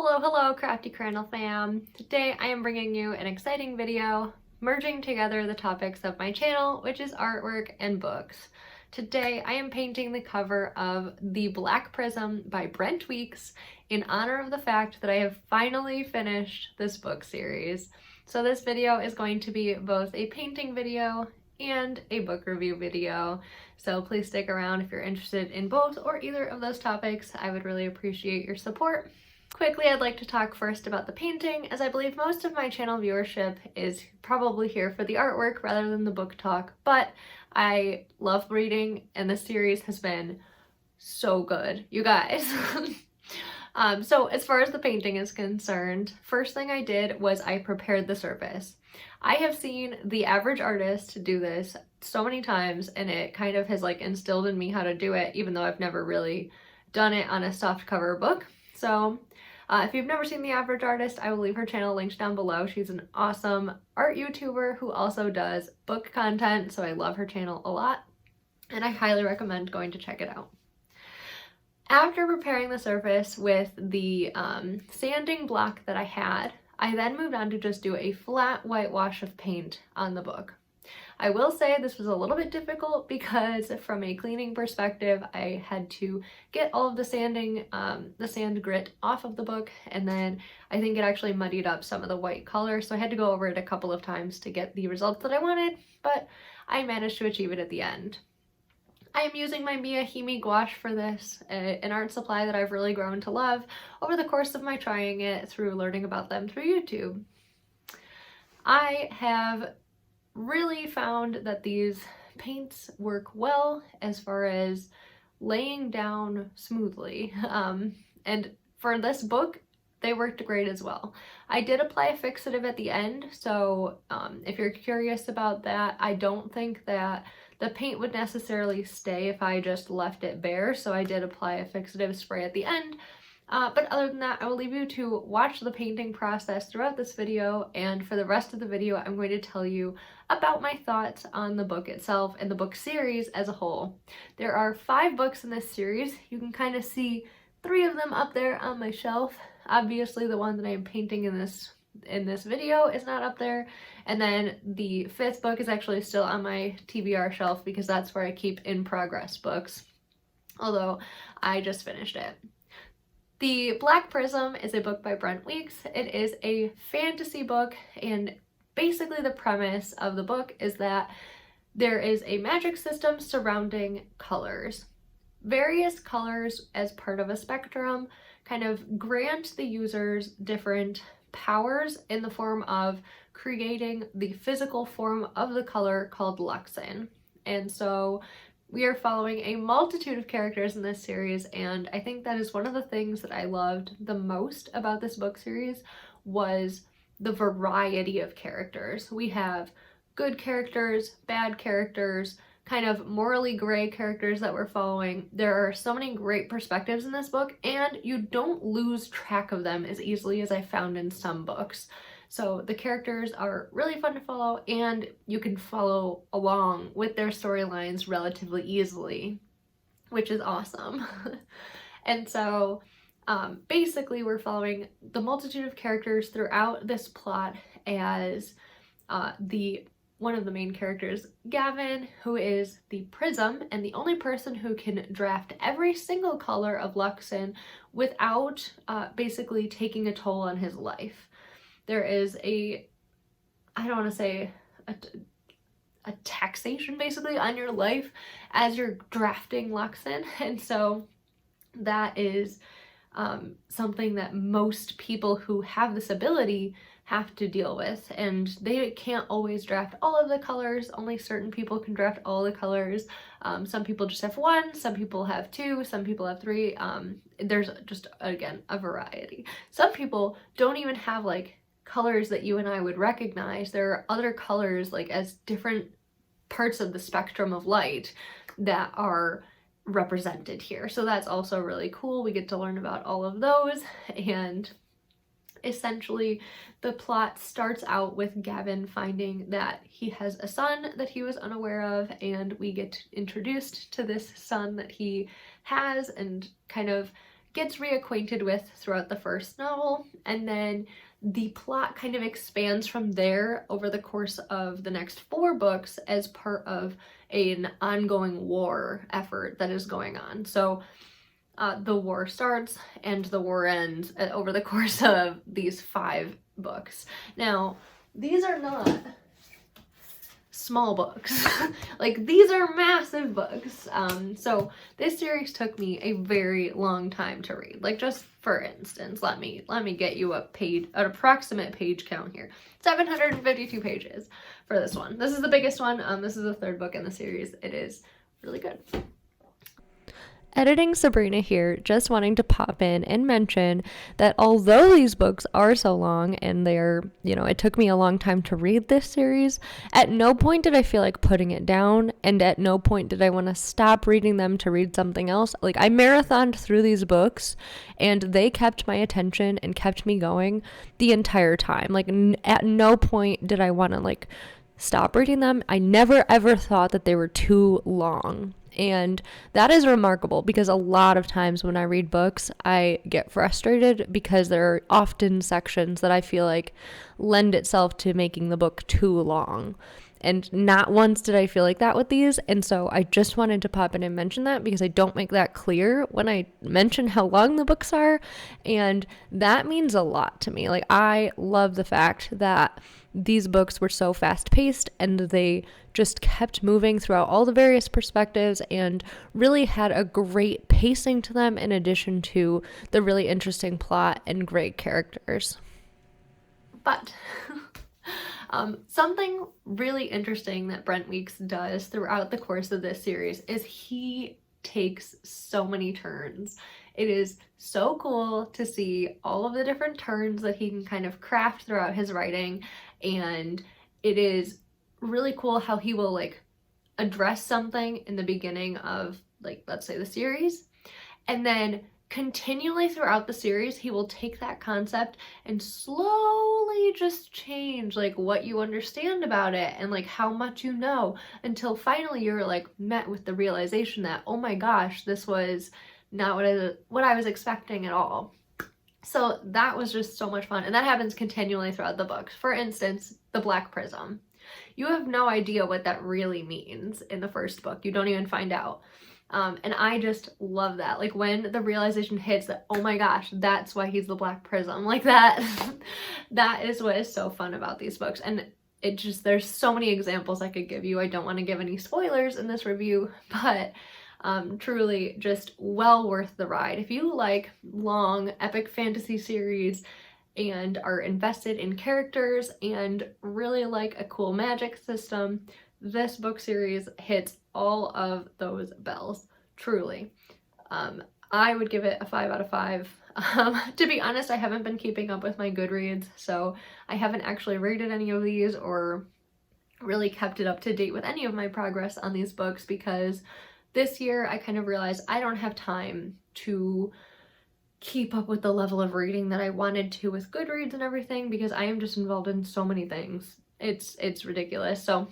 Hello, Crafty Crandall fam! Today I am bringing you an exciting video merging together the topics of my channel, which is artwork and books. Today I am painting the cover of the Black Prism by Brent Weeks in honor of the fact that I have finally finished this book series. So this video is going to be both a painting video and a book review video, so please stick around if you're interested in both or either of those topics. I would really appreciate your support. Quickly, I'd like to talk first about the painting, as I believe most of my channel viewership is probably here for the artwork rather than the book talk, but I love reading and this series has been so good, you guys. So as far as the painting is concerned, first thing I did was I prepared the surface. I have seen the average artist do this so many times and it kind of has like instilled in me how to do it, even though I've never really done it on a soft cover book. So if you've never seen the average artist, I will leave her channel linked down below. She's an awesome art YouTuber who also does book content, so I love her channel a lot and I highly recommend going to check it out. After preparing the surface with the sanding block that I had, I then moved on to just do a flat whitewash of paint on the book. I will say this was a little bit difficult because from a cleaning perspective, I had to get all of the sand grit off of the book, and then I think it actually muddied up some of the white color, so I had to go over it a couple of times to get the results that I wanted, but I managed to achieve it at the end. I am using my Miya Himi Gouache for this, an art supply that I've really grown to love over the course of my trying it through learning about them through YouTube. I have really found that these paints work well as far as laying down smoothly, and for this book they worked great as well. I did apply a fixative at the end, so if you're curious about that, I don't think that the paint would necessarily stay if I just left it bare, so I did apply a fixative spray at the end. But other than that, I will leave you to watch the painting process throughout this video, and for the rest of the video I'm going to tell you about my thoughts on the book itself and the book series as a whole. There are 5 books in this series. You can kind of see 3 of them up there on my shelf. Obviously the one that I'm painting in this video is not up there, and then the 5th book is actually still on my TBR shelf because that's where I keep in progress books, although I just finished it. The Black Prism is a book by Brent Weeks. It is a fantasy book, and basically the premise of the book is that there is a magic system surrounding colors. Various colors as part of a spectrum kind of grant the users different powers in the form of creating the physical form of the color called Luxin. And so we are following a multitude of characters in this series, and I think that is one of the things that I loved the most about this book series was the variety of characters. We have good characters, bad characters, kind of morally gray characters that we're following. There are so many great perspectives in this book, and you don't lose track of them as easily as I found in some books. So the characters are really fun to follow, and you can follow along with their storylines relatively easily, which is awesome. And so basically we're following the multitude of characters throughout this plot as one of the main characters, Gavin, who is the Prism and the only person who can draft every single color of Luxin without basically taking a toll on his life. There is I don't want to say a taxation basically on your life as you're drafting Luxin, and so that is something that most people who have this ability have to deal with, and they can't always draft all of the colors. Only certain people can draft all the colors. Some people just have 1, some people have 2, some people have 3. There's just, again, a variety. Some people don't even have like colors that you and I would recognize. There are other colors like as different parts of the spectrum of light that are represented here, so that's also really cool. We get to learn about all of those, and essentially the plot starts out with Gavin finding that he has a son that he was unaware of, and we get introduced to this son that he has and kind of gets reacquainted with throughout the first novel, and then the plot kind of expands from there over the course of the next 4 books as part of an ongoing war effort that is going on. So the war starts and the war ends over the course of these 5 books. Now, these are not small books. Like, these are massive books. So this series took me a very long time to read. Like, just for instance, let me get you an approximate page count here. 752 pages for this one. This is the biggest one. This is the 3rd book in the series. It is really good. Editing Sabrina here, just wanting to pop in and mention that although these books are so long and they're, it took me a long time to read this series, at no point did I feel like putting it down, and at no point did I want to stop reading them to read something else. Like, I marathoned through these books and they kept my attention and kept me going the entire time. Like, at no point did I want to stop reading them. I never ever thought that they were too long. And that is remarkable, because a lot of times when I read books, I get frustrated because there are often sections that I feel like lend itself to making the book too long. And not once did I feel like that with these. And so I just wanted to pop in and mention that, because I don't make that clear when I mention how long the books are. And that means a lot to me. Like, I love the fact that these books were so fast paced and they just kept moving throughout all the various perspectives and really had a great pacing to them, in addition to the really interesting plot and great characters. But something really interesting that Brent Weeks does throughout the course of this series is he takes so many turns. It is so cool to see all of the different turns that he can kind of craft throughout his writing, and it is really cool how he will address something in the beginning of, let's say, the series, and then continually throughout the series he will take that concept and slowly just change what you understand about it and how much you know, until finally you're met with the realization that, oh my gosh, this was not what I was expecting at all. So that was just so much fun, and that happens continually throughout the books. For instance, the Black Prism. You have no idea what that really means in the first book. You don't even find out. And I just love that. When the realization hits that, oh my gosh, that's why he's the Black Prism. That is what is so fun about these books. And there's so many examples I could give you. I don't want to give any spoilers in this review, but truly just well worth the ride. If you like long epic fantasy series and are invested in characters and really like a cool magic system, this book series hits all of those bells, truly. I would give it a 5 out of 5. To be honest, I haven't been keeping up with my Goodreads, so I haven't actually rated any of these or really kept it up to date with any of my progress on these books, because this year I kind of realized I don't have time to keep up with the level of reading that I wanted to with Goodreads and everything, because I am just involved in so many things. It's ridiculous. So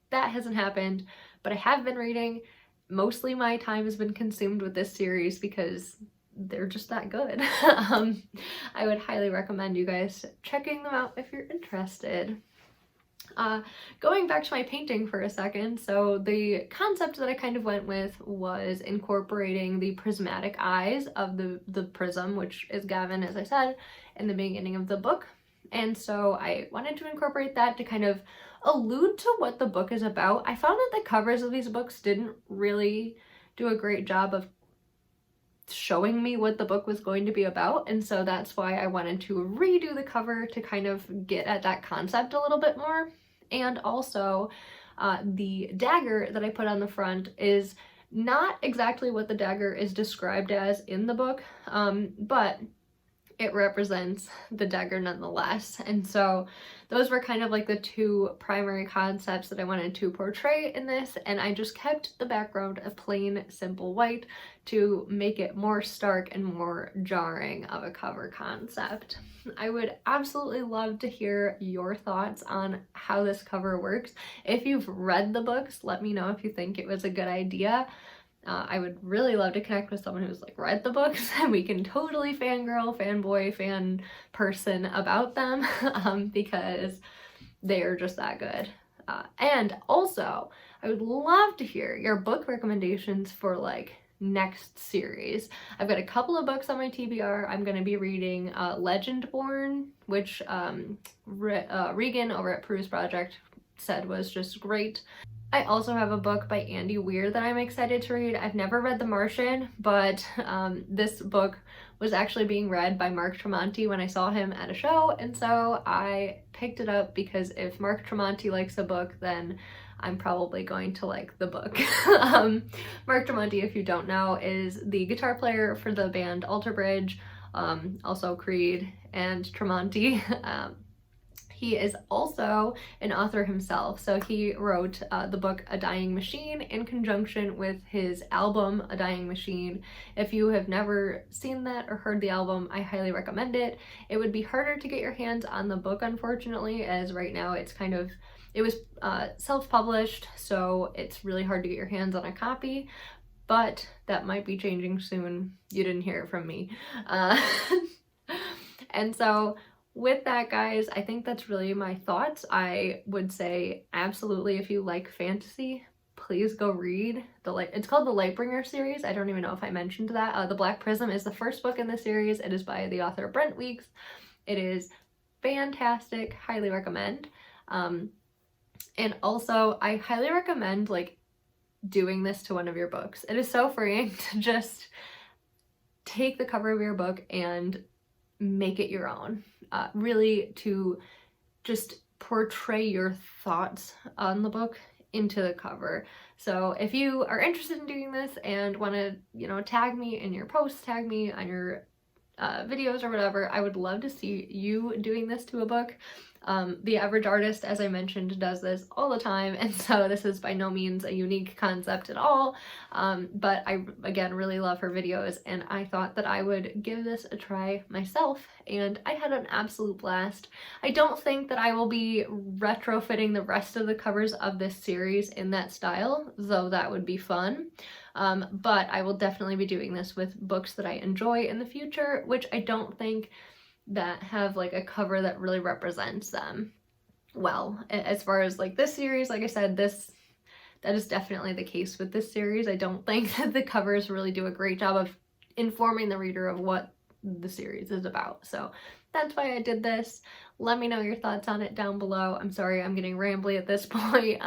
that hasn't happened, but I have been reading. Mostly my time has been consumed with this series because they're just that good. I would highly recommend you guys checking them out if you're interested. Going back to my painting for a second, so the concept that I kind of went with was incorporating the prismatic eyes of the prism, which is Gavin, as I said in the beginning of the book. And so I wanted to incorporate that to kind of allude to what the book is about. I found that the covers of these books didn't really do a great job of showing me what the book was going to be about, and so that's why I wanted to redo the cover to kind of get at that concept a little bit more. And also the dagger that I put on the front is not exactly what the dagger is described as in the book, but it represents the dagger nonetheless. And so those were kind of like the two primary concepts that I wanted to portray in this, and I just kept the background a plain, simple white to make it more stark and more jarring of a cover concept. I would absolutely love to hear your thoughts on how this cover works. If you've read the books, let me know if you think it was a good idea. I would really love to connect with someone who's like read the books and we can totally fangirl, fanboy, fan person about them because they're just that good. And also, I would love to hear your book recommendations for like next series. I've got a couple of books on my TBR. I'm going to be reading Legendborn, which Regan over at Peruse Project said was just great. I also have a book by Andy Weir that I'm excited to read. I've never read The Martian, but this book was actually being read by Mark Tremonti when I saw him at a show, and so I picked it up because if Mark Tremonti likes a book, then I'm probably going to like the book. Mark Tremonti, if you don't know, is the guitar player for the band Alter Bridge, also Creed and Tremonti. He is also an author himself, so he wrote the book A Dying Machine in conjunction with his album A Dying Machine. If you have never seen that or heard the album, I highly recommend it. It would be harder to get your hands on the book, unfortunately, as right now it's it was self-published, so it's really hard to get your hands on a copy, but that might be changing soon. You didn't hear it from me. And so with that, guys, I think that's really my thoughts. I would say absolutely, if you like fantasy, please go read it's called the Lightbringer Series. I don't even know if I mentioned that. The Black Prism is the first book in the series. It is by the author Brent Weeks. It is fantastic, highly recommend. And also I highly recommend like doing this to one of your books. It is so freeing to just take the cover of your book and make it your own. Really to just portray your thoughts on the book into the cover. So if you are interested in doing this and want to, you know, tag me in your posts, tag me on your videos or whatever, I would love to see you doing this to a book. The average artist, as I mentioned, does this all the time, and so this is by no means a unique concept at all, but I, again, really love her videos, and I thought that I would give this a try myself, and I had an absolute blast. I don't think that I will be retrofitting the rest of the covers of this series in that style, though that would be fun. But I will definitely be doing this with books that I enjoy in the future, which I don't think that have like a cover that really represents them well. As far as like this series, like I said, that is definitely the case with this series. I don't think that the covers really do a great job of informing the reader of what the series is about. So that's why I did this. Let me know your thoughts on it down below. I'm sorry I'm getting rambly at this point.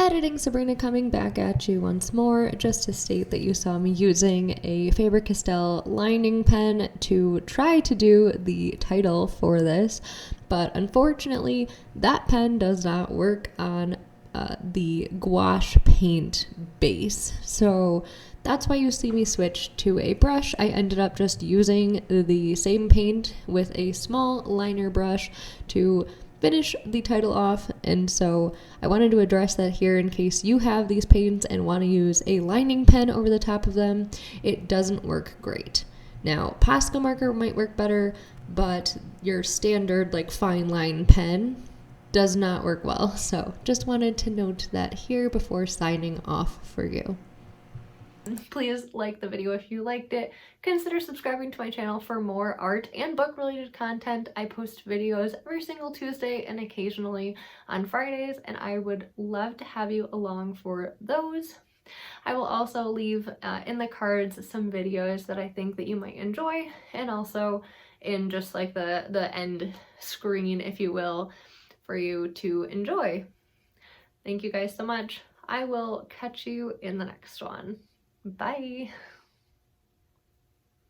Editing Sabrina coming back at you once more, just to state that you saw me using a Faber-Castell lining pen to try to do the title for this, but unfortunately that pen does not work on the gouache paint base, so that's why you see me switch to a brush. I ended up just using the same paint with a small liner brush to finish the title off, and so I wanted to address that here in case you have these paints and want to use a lining pen over the top of them. It doesn't work great. Now, Posca marker might work better, but your standard like fine line pen does not work well, so just wanted to note that here before signing off for you. Please like the video if you liked it. Consider subscribing to my channel for more art and book related content. I post videos every single Tuesday and occasionally on Fridays, and I would love to have you along for those. I will also leave in the cards some videos that I think that you might enjoy, and also in just like the end screen, if you will, for you to enjoy. Thank you guys so much. I will catch you in the next one. Bye.